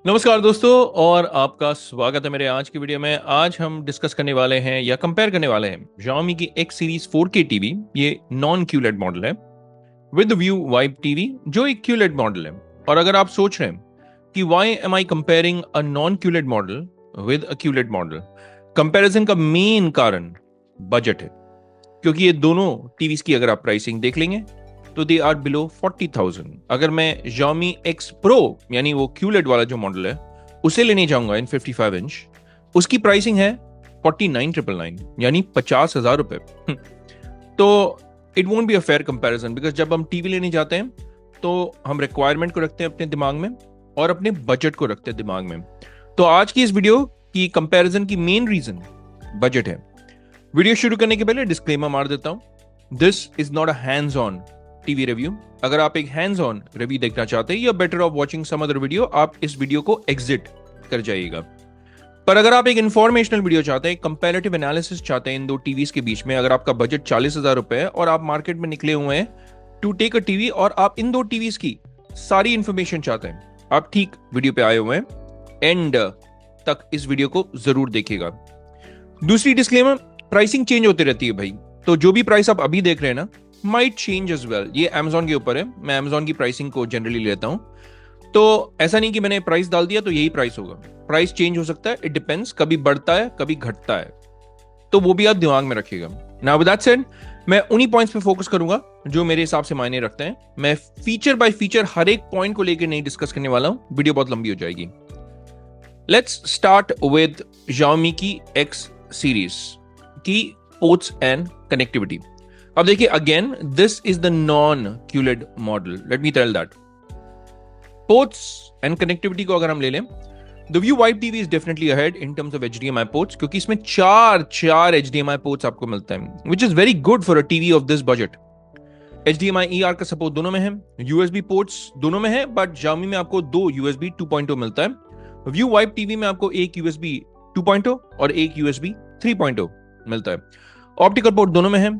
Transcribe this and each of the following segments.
नमस्कार दोस्तों। और आपका स्वागत है मेरे आज की वीडियो में। आज हम डिस्कस करने वाले हैं या कंपेयर करने वाले हैं Xiaomi की X सीरीज 4K टीवी। ये नॉन QLED मॉडल है विद व्यू वाइप टीवी जो एक QLED मॉडल है। और अगर आप सोच रहे हैं कि why am I comparing a non QLED model with a QLED model, comparison का मेन कारण बजट है। क्योंकि ये दोनों टीवीज की अगर आप प्राइसिंग देख लेंगे तो दे आर बिलो 40,000। अगर मैं Xiaomi X Pro यानी वो QLED वाला जो मॉडल है उसे लेने जाऊंगा इन 55 इंच, उसकी प्राइसिंग है 49,999 यानी 50,000 रुपए। तो it won't be a fair comparison because जब हम टीवी लेने जाते हैं तो हम रिक्वायरमेंट को रखते हैं अपने दिमाग में और अपने बजट को रखते हैं दिमाग में। तो आज की इस वीडियो की कंपैरिजन की मेन रीजन बजट है। वीडियो शुरू करने के पहले डिस्क्लेमर मार देता हूं, this is not a hands on TV review. अगर आप एक हैंड्स ऑन रिव्यू देखना चाहते हैं या better off watching some other video, आप इस वीडियो को एग्जिट कर जाइएगा। पर अगर आप एक इंफॉर्मेशनल वीडियो चाहते हैं, कंपैरेटिव एनालिसिस चाहते हैं इन दो टीवीज के बीच में, अगर आपका बजट 40,000 रुपए है और आप मार्केट में निकले हुए हैं टू टेक अ टीवी और आप इन दो टीवीज की सारी इंफॉर्मेशन चाहते हैं, आप ठीक वीडियो पे आए हुए हैं। एंड तक इस वीडियो को जरूर देखिएगा। दूसरी डिस्क्लेमर, प्राइसिंग चेंज होती रहती है भाई, तो जो भी प्राइस आप अभी देख रहे हैं ना माइट चेंज एज वेल। ये Amazon के ऊपर है, मैं Amazon की प्राइसिंग को जनरली लेता हूं। तो ऐसा नहीं कि मैंने प्राइस डाल दिया तो यही प्राइस होगा, प्राइस चेंज हो सकता है, इट डिपेंड्स, कभी बढ़ता है कभी घटता है, तो वो भी आप दिमाग में रखिएगा। नाउ विद दैट सेड, मैं उन्हीं पॉइंट्स पे फोकस करूंगा जो मेरे हिसाब से मायने रखते हैं। मैं फीचर बाय फीचर हर एक पॉइंट को लेकर नहीं डिस्कस करने वाला हूं, वीडियो बहुत लंबी हो जाएगी। लेट्स स्टार्ट विद Xiaomi की X सीरीज की पोर्ट्स एंड कनेक्टिविटी। अब देखिए, again this is the non QLED model, let me tell that. Ports and connectivity को अगर हम ले लें, the view wipe TV is definitely ahead in terms of HDMI ports, क्योंकि इसमें चार HDMI पोर्ट्स आपको मिलता है, which is very good for a TV of this budget. HDMI ER का सपोर्ट दोनों में है, USB पोर्ट्स दोनों में है, बट Xiaomi में आपको दो USB 2.0 मिलता है। व्यू वाइप टीवी में आपको एक USB 2.0 और एक USB 3.0 मिलता है। ऑप्टिकल पोर्ट दोनों में है,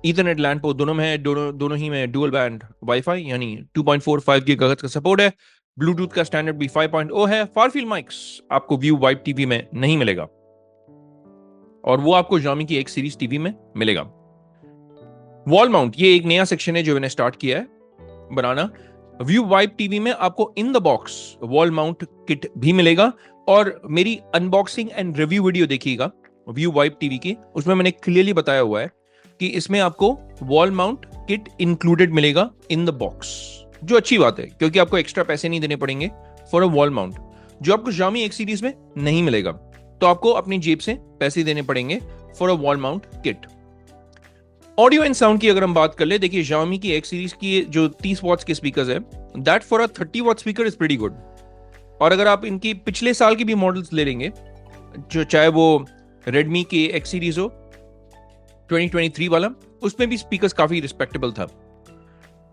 ईथरनेट लैन पोर्ट दोनों में है, दोनों ही में डुअल बैंड वाईफाई यानी 2.45 गीगाहर्ट्ज का सपोर्ट है। ब्लूटूथ का स्टैंडर्ड भी 5.0 है। फार फील्ड माइक्स आपको व्यू वाइप टीवी में नहीं मिलेगा और वो आपको Xiaomi की एक सीरीज टीवी में मिलेगा। वॉल माउंट, ये एक नया सेक्शन है जो मैंने स्टार्ट किया है बनाना। व्यू वाइप टीवी में आपको in the box wall mount kit भी मिलेगा, और मेरी अनबॉक्सिंग एंड रिव्यू वीडियो देखिएगा व्यू वाइप टीवी की, उसमें मैंने क्लियरली बताया हुआ है कि इसमें आपको वॉल माउंट किट इंक्लूडेड मिलेगा इन द बॉक्स, जो अच्छी बात है क्योंकि आपको एक्स्ट्रा पैसे नहीं देने पड़ेंगे फॉर अ वॉल माउंट, जो आपको Xiaomi X सीरीज में नहीं मिलेगा। तो आपको अपनी जेब से पैसे देने पड़ेंगे for a wall mount kit. Audio and sound की अगर हम बात कर ले, देखिए Xiaomi की X सीरीज की जो 30 वॉट्स के स्पीकर्स है, that for a 30 what speaker is pretty good. और अगर आप इनकी पिछले साल की भी मॉडल्स ले लेंगे, जो चाहे वो Redmi की X सीरीज हो 2023 वाला, उसमें भी स्पीकर्स काफी रिस्पेक्टेबल था।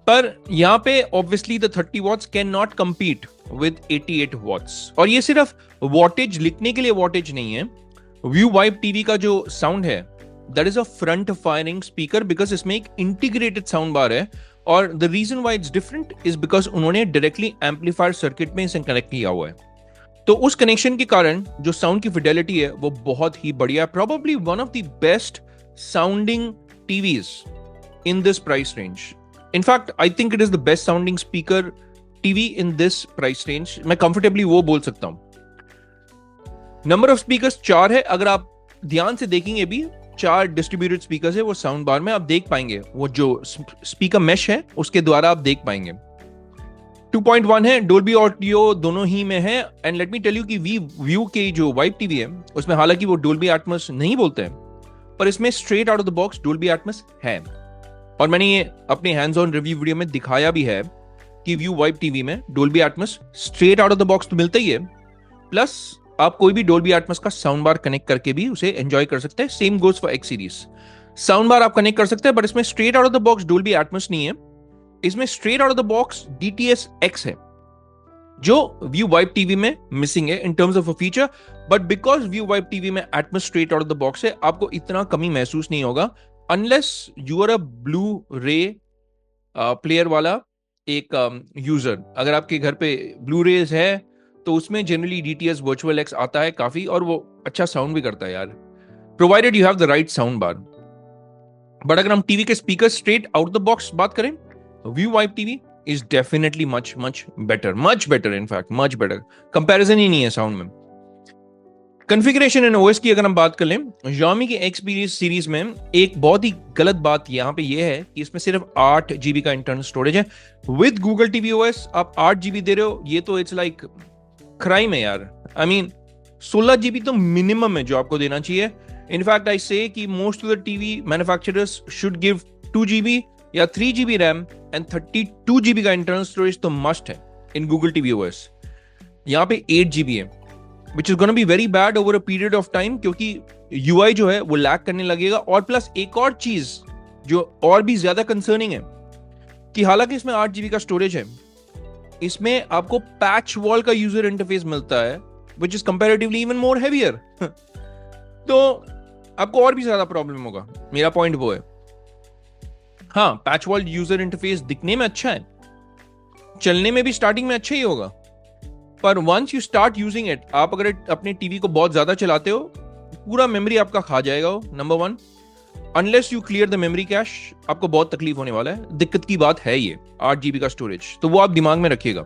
पर यहां पे obviously the 30 watts can not compete with 88 watts. और ये सिर्फ वॉटेज लिखने के लिए वॉटेज नहीं है। व्यू वाइप टीवी का जो साउंड है that is a front firing speaker, because इसमें एक इंटीग्रेटेड साउंड बार है, और the reason why it's different is because उन्होंने डायरेक्टली एम्पलीफायर सर्किट में इसे कनेक्ट किया हुआ है। तो उस कनेक्शन के कारण जो साउंड की फिडेलिटी है वो बहुत ही बढ़िया है। Probably one of the best sounding TVs in this price range. In fact, I think it is the best sounding speaker TV in this price range. मैं कंफर्टेबली वो बोल सकता हूं। नंबर ऑफ स्पीकर्स 4 है। अगर आप ध्यान से देखेंगे भी 4 डिस्ट्रीब्यूटेड स्पीकर्स है वो साउंड बार में, आप देख पाएंगे वो जो स्पीकर मेश है उसके द्वारा आप देख पाएंगे। 2.1 है, डोल्बी ऑडियो दोनों ही में है। And let me tell you कि व्यू के जो वाइप टीवी है उसमें हालांकि वो डोल्बी एटमॉस नहीं बोलते हैं, पर इसमें straight out of the box Dolby Atmos है। और मैंने ये अपने हैंड्स ऑन रिव्यू वीडियो में दिखाया भी है कि व्यू वाइप टीवी में Dolby Atmos straight out of the box तो मिलता ही है, प्लस आप कोई भी डोल्बी एटमॉस का साउंड बार कनेक्ट करके भी उसे एंजॉय कर सकते हैं। Same goes for X series, sound bar आप कनेक्ट कर सकते हैं, बट इसमें straight out of the box Dolby Atmos नहीं है, इसमें straight out of the box DTS X है, जो व्यू वाइप टीवी में मिसिंग है in terms of a feature. But because Vu wipe TV में Atmos straight out of the box है, आपको इतना कमी महसूस नहीं होगा unless you are a Blu ray player वाला एक यूजर। अगर आपके घर पे ब्लू रेज है तो उसमें जनरली DTS वर्चुअल एक्स आता है काफी, और वो अच्छा साउंड भी करता है यार, provided you have the right sound bar. But अगर हम टीवी के speaker straight out the box बात करें, Vu Vibe TV is definitely much better, in fact much better, comparison ही नहीं है साउंड में। कॉन्फ़िगरेशन एंड ओएस की अगर हम बात कर लें, Xiaomi की X सीरीज में एक बहुत ही गलत बात यहाँ पे ये है कि इसमें सिर्फ 8 GB का इंटरनल स्टोरेज है। विद गूगल टीवी ओएस आप 8 GB दे रहे हो, ये तो इट्स लाइक क्राइम है यार। आई मीन 16 GB तो मिनिमम है जो आपको देना चाहिए। इनफैक्ट आई से कि most of the TV manufacturers should give 2 GB या 3 GB रैम एंड 32 GB का इंटरनल स्टोरेज तो मस्ट है इन गूगल टीवी ओएस। यहाँ पे 8 GB है, which is going to be very bad over a period of time, क्योंकि UI जो है वो लैग करने लगेगा। और प्लस एक और चीज जो और भी ज्यादा कंसर्निंग है कि हालांकि इसमें 8 GB का स्टोरेज है, इसमें आपको पैच वॉल का यूजर इंटरफेस मिलता है which is comparatively even more heavier तो आपको और भी ज्यादा प्रॉब्लम होगा, मेरा पॉइंट वो है। हाँ, पैच वॉल यूजर इंटरफेस दिखने में अच्छा है, चलने में भी स्टार्टिंग में अच्छा ही होगा, पर once you start using it, आप अगर अपने टीवी को बहुत ज्यादा चलाते हो, पूरा मेमोरी आपका खा जाएगा वो, number 1। Unless you clear the memory cache, आपको बहुत तकलीफ होने वाला है। दिक्कत की बात है ये 8 GB का स्टोरेज, तो वो आप दिमाग में रखिएगा।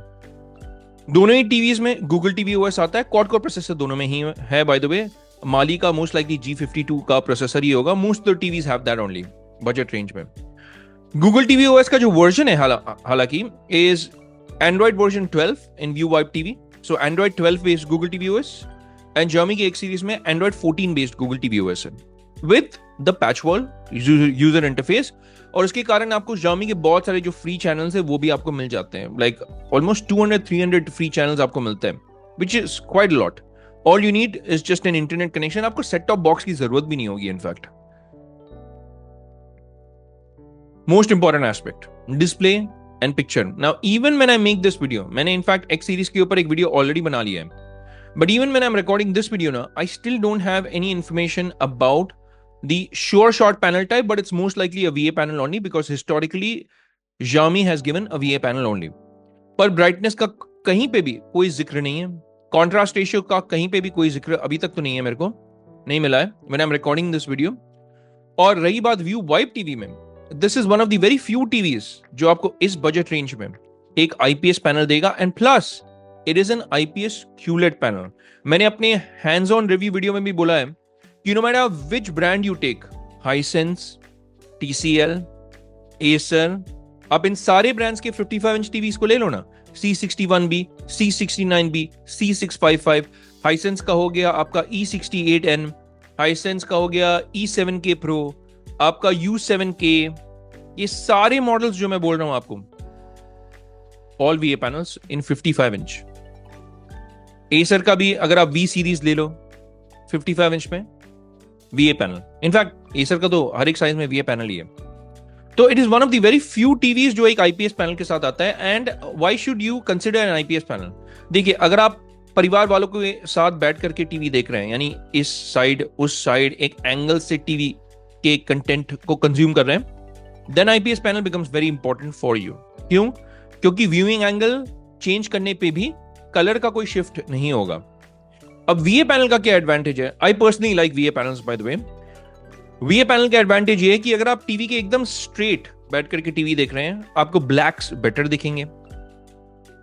दोनों ही टीवीज में गूगल टीवी ओएस आता है, क्वाड कोर प्रोसेसर दोनों में ही है बाय द वे। माली का मोस्ट लाइकली G52 का प्रोसेसर ही होगा, most of the TVs have that only budget range में। गूगल टीवी ओएस का जो वर्जन है हालांकि is Android version 12 in ViewVibe TV. So Android 12 based Google TV OS and Xiaomi की एक series में Android 14 based Google TV OS है with the patch wall user interface। और इसके कारण आपको Xiaomi के बहुत सारे जो फ्री चैनल्स है वो भी आपको मिल जाते हैं, like almost 200-300 फ्री चैनल्स आपको मिलते हैं, which is quite a lot. All you need is just an internet connection. आपको सेट टॉप बॉक्स की जरूरत भी नहीं होगी in fact. Most important aspect, display and picture. Now even when I make this video, मैंने इनफैक्ट X सीरीज के ऊपर एक वीडियो ऑलरेडी बना लिया है, but even when I'm recording this video now, I still don't have any information about the sure shot panel type, but it's most likely a VA panel only because historically Xiaomi has given a VA panel only। पर brightness का कहीं पे भी कोई जिक्र नहीं है, contrast ratio का कहीं पे भी कोई जिक्र अभी तक तो नहीं है, मेरे को नहीं मिला है when I'm recording this video। और रही बात व्यू वाइब टीवी में, this is one of the very few TVs जो आपको इस बजट रेंज में एक IPS पैनल देगा, and plus it is an IPS QLED panel. मैंने अपने हैंड्स ऑन रिव्यू वीडियो में भी बोला है कि no matter which brand you take, Hisense, TCL, Acer, आप इन सारे ब्रांड्स के 55 इंच टीवीज को ले लो ना, C61B, C69B, C655, Hisense का हो गया आपका E68N, Hisense का हो गया E7K Pro, आपका U7K, ये सारे मॉडल्स जो मैं बोल रहा हूं आपको, ऑल VA पैनल्स इन 55 इंच। एसर का भी अगर आप V सीरीज ले लो 55 इंच में VA पैनल, इनफैक्ट एसर का तो हर एक साइज में VA पैनल ही है। तो it is one of the very few TVs जो एक IPS पैनल के साथ आता है। And why should you consider N IPS panel? देखिए, अगर आप परिवार वालों के साथ बैठ करके टीवी देख रहे हैं, यानी इस साइड उस साइड एक एंगल से टीवी के कंटेंट को कंज्यूम कर रहे हैं, then IPS panel becomes very important for you. क्यों? क्योंकि व्यूइंग एंगल चेंज करने पे भी कलर का कोई शिफ्ट नहीं होगा। अब VA पैनल का क्या एडवांटेज है? I personally like VA panels by the way. VA panel का एडवांटेज ये है कि अगर आप टीवी के एकदम स्ट्रेट बैठ करके टीवी देख रहे हैं, आपको ब्लैक्स बेटर दिखेंगे,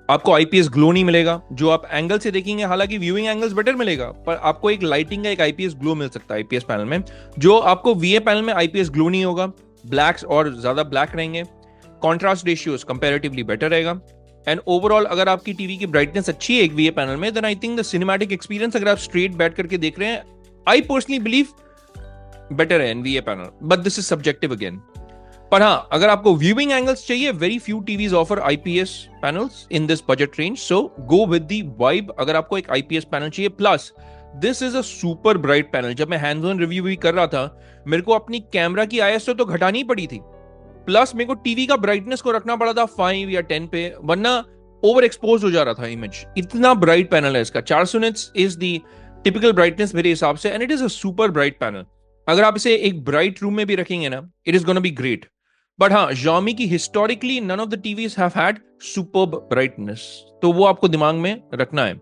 आपको IPS ग्लो नहीं मिलेगा। जो आप एंगल से देखेंगे, हालांकि व्यूइंग एंगल्स बेटर मिलेगा, पर आपको एक लाइटिंग का एक IPS ग्लो मिल सकता है IPS पैनल में, जो आपको VA पैनल में IPS ग्लो नहीं होगा। ब्लैक्स और ज्यादा ब्लैक रहेंगे, कॉन्ट्रास्ट रेशियोज कंपैरेटिवली बेटर रहेगा, एंड ओवरऑल अगर आपकी टीवी की ब्राइटनेस अच्छी है एक VA पैनल में, then I think the cinematic experience, अगर आप स्ट्रेट बैठ करके देख रहे हैं, आई पर्सनली बिलीव बेटर है इन VA panel, but this is subjective again. पर हाँ, अगर आपको व्यूइंग एंगल्स चाहिए, very few TVs offer IPS panels in this budget range, so go with the vibe अगर आपको एक IPS पैनल चाहिए। Plus this is a super bright panel. जब मैं हैंड्स ऑन रिव्यू भी कर रहा था, मेरे को अपनी कैमरा की ISO तो घटानी पड़ी थी, प्लस मेरे को टीवी का ब्राइटनेस को रखना पड़ा था 5 या 10 पे, वरना ओवर एक्सपोज हो जा रहा था इमेज। इतना ब्राइट पैनल है इसका, 400 nits is the typical brightness मेरे हिसाब से, and it is a super bright panel. अगर आप इसे एक ब्राइट रूम में भी रखेंगे ना, it is gonna be great. But हाँ, Xiaomi की historically none of the TVs have had superb brightness, तो वो आपको दिमाग में रखना है।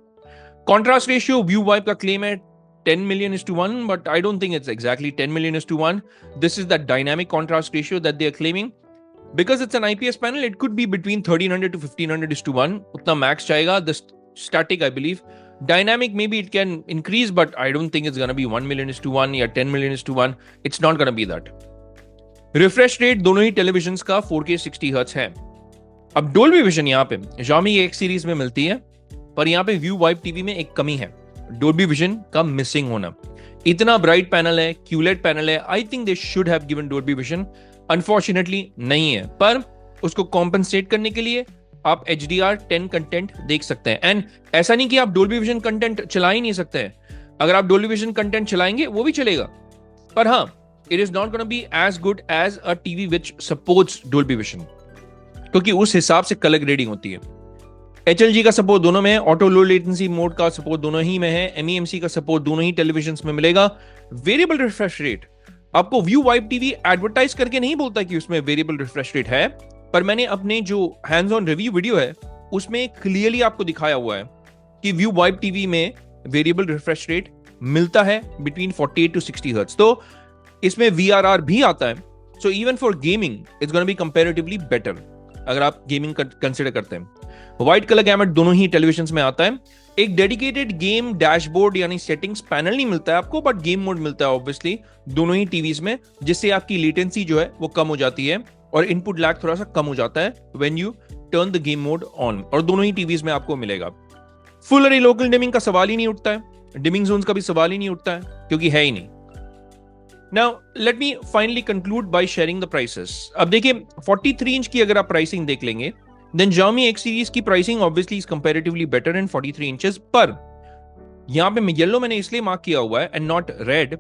Contrast ratio, View Vibe का claim है 10 million is to 1, but I don't think it's exactly 10 million is to 1. This is that dynamic contrast ratio that they are claiming. Because it's an IPS panel, it could be between 1300 to 1500 is to 1. Utna max chayega. The static, I believe. Dynamic, maybe it can increase, but I don't think it's going to be 1 million is to 1 or 10 million is to 1. It's not going to be that. Refresh rate दोनों ही televisions का 4K 60 Hz है. अब Dolby Vision यहाँ पे Xiaomi की X series में मिलती है, पर यहाँ पे View Vibe TV में एक कमी है. Dolby Vision का मिसिंग होना. इतना ब्राइट पैनल है, QLED पैनल है. I think they should have given Dolby Vision. Unfortunately नहीं है, पर उसको कॉम्पनसेट करने के लिए आप HDR10 कंटेंट देख सकते हैं. एंड ऐसा नहीं कि आप Dolby Vision कंटेंट चला ही नहीं सकते हैं. अगर आप Dolby Vision कंटेंट चलाएंगे वो भी चलेगा, पर हाँ, it is not going to be as good as a TV which supports Dolby Vision, क्योंकि उस हिसाब से कलर ग्रेडिंग होती है. HLG का सपोर्ट दोनों में है, ऑटो लो लेटेंसी मोड का सपोर्ट दोनों ही में है, MEMC का सपोर्ट दोनों ही टेलीविजन्स में मिलेगा. वेरिएबल रिफ्रेश रेट आपको View Vibe TV एडवर्टाइज करके नहीं बोलता कि उसमें वेरिएबल रिफ्रेश रेट है, पर मैंने अपने जो हैंड्स ऑन रिव्यू वीडियो है उसमें क्लियरली आपको दिखाया हुआ है कि View Vibe TV में वेरिएबल रिफ्रेश रेट मिलता है बिटवीन 48 to 60 हर्ट्ज. तो इसमें VRR भी आता है. So even for gaming it's gonna be comparatively better अगर आप गेमिंग कंसिडर करते हैं. व्हाइट कलर गैमेट दोनों ही टेलीविजन्स में आता है. एक डेडिकेटेड गेम डैशबोर्ड यानी सेटिंग्स पैनल नहीं मिलता है आपको, बट गेम मोड मिलता है ऑब्वियसली दोनों ही टीवीज में, जिससे आपकी लेटेंसी जो है वो कम हो जाती है और इनपुट लैग थोड़ा सा कम हो जाता है when U turn the game mode on, और दोनों ही टीवीज में आपको मिलेगा. फुल अरे लोकल डिमिंग का सवाल ही नहीं उठता है, डिमिंग जोन्स का भी सवाल ही नहीं उठता है, क्योंकि है ही नहीं. Now, let me finally conclude by sharing the prices. अब देखिए 43 इंच की अगर आप प्राइसिंग देख लेंगे, then Xiaomi X series की pricing obviously is comparatively better in 43 inches. पर यहाँ पे येलो मैंने इसलिए मार्क किया हुआ है and not red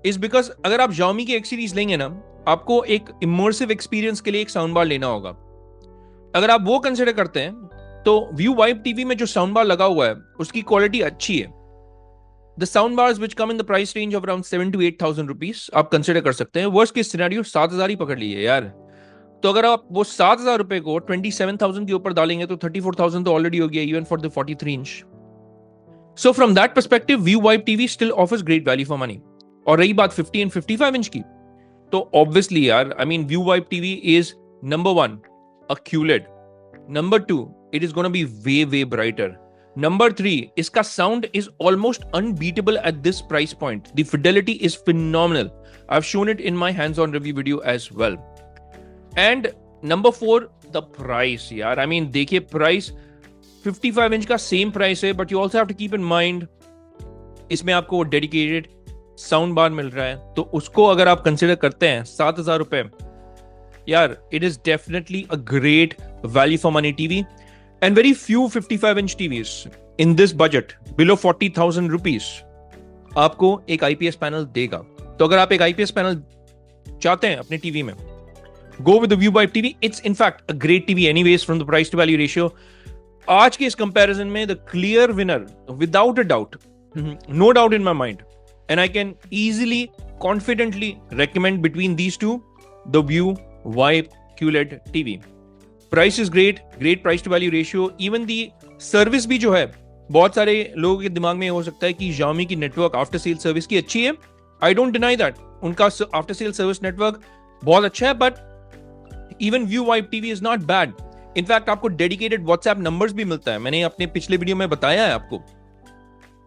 is because अगर आप Xiaomi की X series लेंगे ना, आपको एक immersive experience के लिए एक साउंड बार लेना होगा. अगर आप वो कंसिडर करते हैं तो View Vibe TV में जो साउंड बार लगा हुआ है उसकी क्वालिटी अच्छी है. The sound bars which come in the price range of around 7 to 8,000 rupees आप कंसिडर कर सकते हैं. वर्स्ट केस सिनेरियो 7,000 ही पकड़ लीजिए यार. तो अगर आप वो 7,000 रुपए को 27,000 के ऊपर डालेंगे तो 34,000 तो ऑलरेडी हो गया even for the 43 inch. So from that perspective View Vibe TV still offers great value for money. और रही बात 50 एंड 55 इंच की, तो ऑब्वियसली यार I mean View Vibe TV is number 1 a QLED, number 2 it is gonna B way brighter, Number 3, इसका sound is almost unbeatable at this price point. The fidelity is phenomenal. I've shown it in my hands-on review video as well. And number 4, the price. यार, I mean, देखिए price 55 inch का same price है, but you also have to keep in mind इसमें आपको dedicated sound bar मिल रहा है, तो उसको अगर आप consider करते हैं 7,000 रुपए, यार, it is definitely a great value for money TV. And very few 55-inch TVs in this budget below 40,000 rupees आपको एक IPS पैनल देगा. तो अगर आप एक IPS पैनल चाहते हैं अपने टीवी में, go with the View Vibe TV. It's in fact a great TV anyways from the price to value ratio. आज के इस comparison में the clear winner without a doubt, no doubt in my mind, and I can easily confidently recommend between these two the View Vibe QLED TV. Price is great price to value ratio. Even the service भी जो है, बहुत सारे लोगों के दिमाग में हो सकता है कि Xiaomi की नेटवर्क आफ्टर सेल सर्विस की अच्छी है. आई डोंट डिनाई दैट, उनका आफ्टर सेल सर्विस नेटवर्क बहुत अच्छा है, but even View Vibe TV is not bad. In fact आपको डेडिकेटेड व्हाट्सएप नंबर्स भी मिलता है, मैंने अपने पिछले वीडियो में बताया है आपको.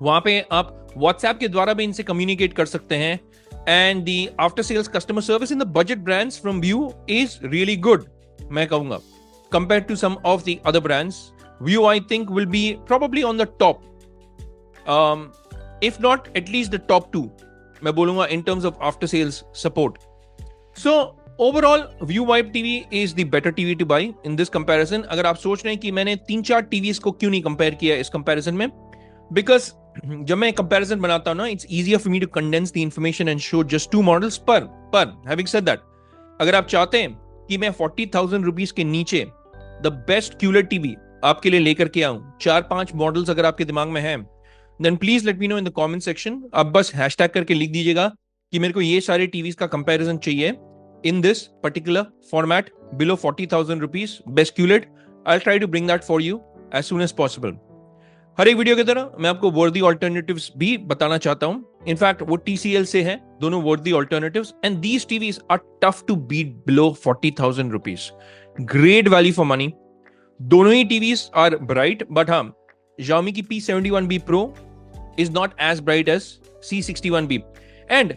वहां पे आप व्हाट्सएप के द्वारा भी इनसे कम्युनिकेट कर सकते हैं. And the after sales customer service in the budget brands from View is really good, मैं कहूंगा. Compared to some of the other brands, View I think will be probably on the top, if not at least the top 2, मैं बोलूंगा in terms of after sales support. So overall View Vibe TV is the better TV to buy in this comparison. अगर आप सोच रहे हैं कि मैंने 3-4 TVs को क्यों नहीं कंपेयर किया इस comparison में, because जब मैं comparison बनाता हूं ना, it's easier for me to condense the information and show just 2 models. पर having said that, अगर आप चाहते हैं कि मैं 40,000 रुपीस के नीचे द बेस्ट QLED टीवी आपके लिए लेकर के आऊं, 4-5 मॉडल्स अगर आपके दिमाग में हैं, then please let me know in the comment section. आप बस हैशटैग करके लिख दीजिएगा कि मेरे को ये सारे टीवीज का कंपैरिजन चाहिए in this particular format below 40,000 rupees best QLED. I will try to bring that for you as soon as possible. हर एक वीडियो की तरह मैं आपको वर्दी ऑल्टरनेटिव्स भी बताना चाहता हूं। इनफैक्ट वो TCL से है, दोनों worthy alternatives, and these TVs are tough to beat below 40,000 rupees. Great value for money. दोनों ही टीवीज आर ब्राइट, बट हाँ, Xiaomi की P71B Pro is not as bright as C61B। And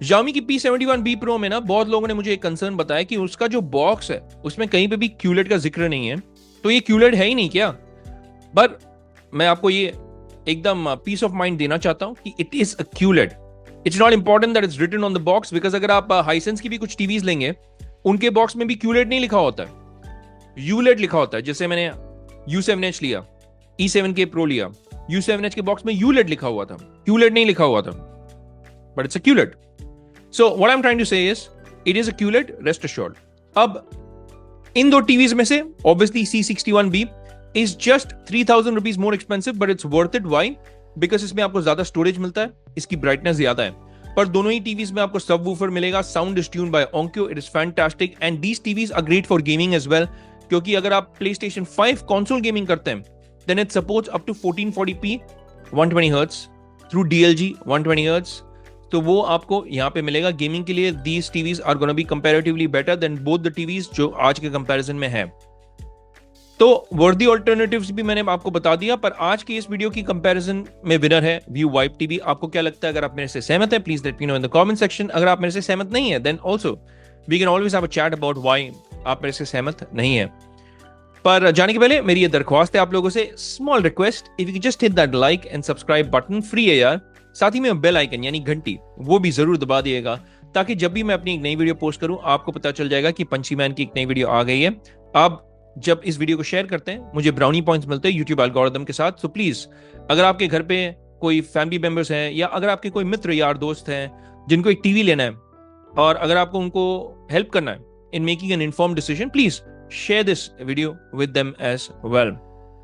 Xiaomi की P71B Pro में ना बहुत लोगों ने मुझे एक कंसर्न बताया कि उसका जो बॉक्स है उसमें कहीं पे भी QLED का जिक्र नहीं है। तो ये QLED है ही नहीं क्या? बट मैं आपको ये एकदम पीस ऑफ माइंड देना चाहता हूं कि it is a QLED। It's not important that it's written on the box, because अगर आप हाइसेंस की भी कुछ टीवीज लेंगे उनके बॉक्स में भी QLED नहीं लिखा होता है, ULED लिखा होता है। जैसे मैंने U7H लिया, E7K Pro लिया, U7H के बॉक्स में ULED लिखा हुआ था, QLED नहीं लिखा हुआ था, but it's a QLED। So what I am trying to say is it is a QLED, rest assured. अब इन दो टीवीज में से obviously C61B is just 3,000 rupees more expensive, but it's worth it. Why? Because इसमें आपको ज्यादा storage मिलता है, इसकी ब्राइटनेस ज्यादा है। पर दोनों ही टीवीज में आपको सबवूफर मिलेगा, sound is tuned by Onkyo, it is fantastic, and these TVs are great for gaming as well, क्योंकि अगर आप PlayStation 5 console gaming करते हैं, then it supports up to 1440p 120 Hz through DLG 120 Hz। तो वो आपको यहाँ पे मिलेगा गेमिंग के लिए। These TVs are gonna be comparatively better than both the TVs जो आज के कंपैरिजन में है। तो वर्दी ऑल्टरनेटिव्स भी मैंने आपको बता दिया, पर आज की इस वीडियो की कंपैरिजन में विनर है व्यू वाइब टीवी। आपको क्या लगता है? अगर आप मेरे से सहमत हैं, please let me know in the comment section. अगर आप मेरे से सहमत नहीं है, then also we can always have a chat about why आप मेरे से सहमत नहीं है। पर जाने के पहले मेरी ये दरख्वास्त है आप लोगों से, small request, if you just hit that like and subscribe button, free है यार। साथ ही में बेल आइकन यानी घंटी वो भी जरूर दबा दिएगा, ताकि जब भी मैं अपनी एक नई वीडियो पोस्ट करूं आपको पता चल जाएगा कि पंची मैन की एक नई वीडियो आ गई है। आप जब इस वीडियो को शेयर करते हैं मुझे ब्राउनी पॉइंट्स मिलते हैं यूट्यूब एल्गोरिथम के साथ। सो प्लीज, अगर आपके घर पे कोई फैमिली मेंबर्स हैं या अगर आपके कोई मित्र यार दोस्त हैं जिनको एक टीवी लेना है और अगर आपको उनको हेल्प करना है in making an informed decision, please share this video with them as well.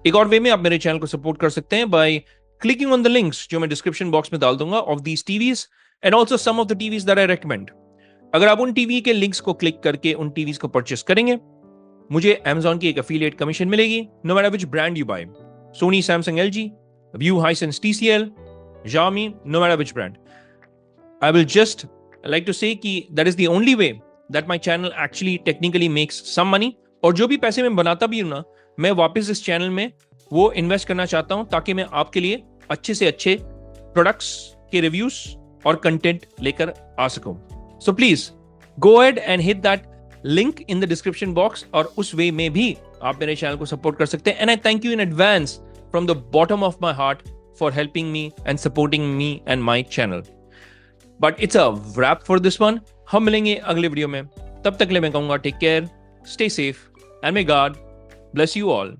एक और वे में आप मेरे चैनल को सपोर्ट कर सकते हैं by clicking on the links जो मैं डिस्क्रिप्शन बॉक्स में डाल दूंगा of these TVs and also some of the TVs that I recommend. अगर आप उन टीवी के लिंक्स को क्लिक करके उन टीवीज को परचेस करेंगे, मुझे Amazon की एक एफिलिएट कमीशन मिलेगी, no matter which brand you buy. Sony, Samsung, LG, View, Hisense, TCL, Xiaomi, no matter which brand. I will just like to say कि that is the only way that my channel actually technically makes some money. और जो भी पैसे मैं बनाता भी हूं ना, मैं वापस इस चैनल में वो इन्वेस्ट करना चाहता हूं ताकि मैं आपके लिए अच्छे से अच्छे प्रोडक्ट्स के रिव्यूज और कंटेंट लेकर आ सकूं। So please go ahead and hit that link in the description box और उस वे में भी आप मेरे चैनल को सपोर्ट कर सकते हैं। And I thank you in advance from the bottom of my heart for helping me and supporting me and my channel. But it's a rap for this one. हम मिलेंगे अगले वीडियो में, तब तक ले मैं कहूंगा take care, stay safe and may God bless you all.